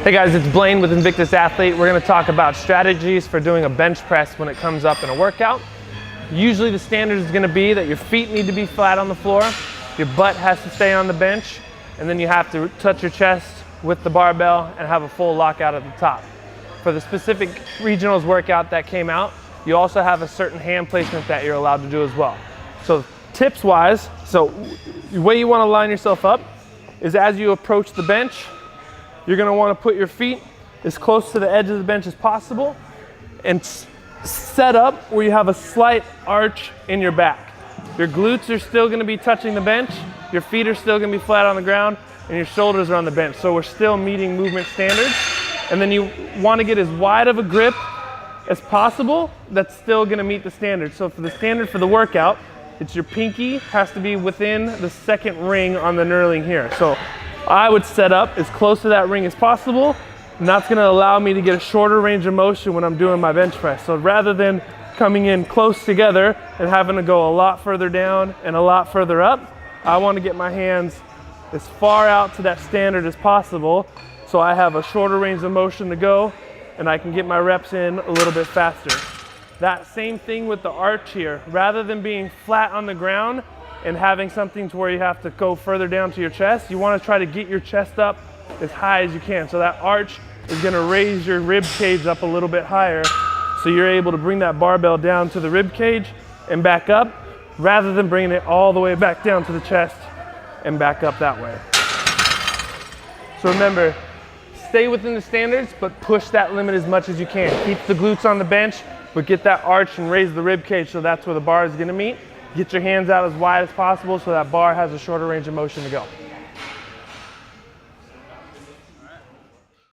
Hey guys, it's Blaine with Invictus Athlete. We're going to talk about strategies for doing a bench press when it comes up in a workout. Usually the standard is going to be that your feet need to be flat on the floor, your butt has to stay on the bench, and then you have to touch your chest with the barbell and have a full lockout at the top. For the specific regionals workout that came out, you also have a certain hand placement that you're allowed to do as well. So tips wise, the way you want to line yourself up is as you approach the bench, you're going to want to put your feet as close to the edge of the bench as possible and set up where you have a slight arch in your back. Your glutes are still going to be touching the bench, your feet are still going to be flat on the ground, and your shoulders are on the bench. So we're still meeting movement standards. And then you want to get as wide of a grip as possible that's still going to meet the standard. So for the standard for the workout, it's your pinky has to be within the second ring on the knurling here. So I would set up as close to that ring as possible, and that's gonna allow me to get a shorter range of motion when I'm doing my bench press. So rather than coming in close together and having to go a lot further down and a lot further up, I wanna get my hands as far out to that standard as possible so I have a shorter range of motion to go and I can get my reps in a little bit faster. That same thing with the arch here. Rather than being flat on the ground and having something to where you have to go further down to your chest, you want to try to get your chest up as high as you can. So that arch is going to raise your rib cage up a little bit higher, so you're able to bring that barbell down to the rib cage and back up, rather than bringing it all the way back down to the chest and back up that way. So remember, stay within the standards, but push that limit as much as you can. Keep the glutes on the bench, but get that arch and raise the rib cage, so that's where the bar is going to meet. Get your hands out as wide as possible so that bar has a shorter range of motion to go.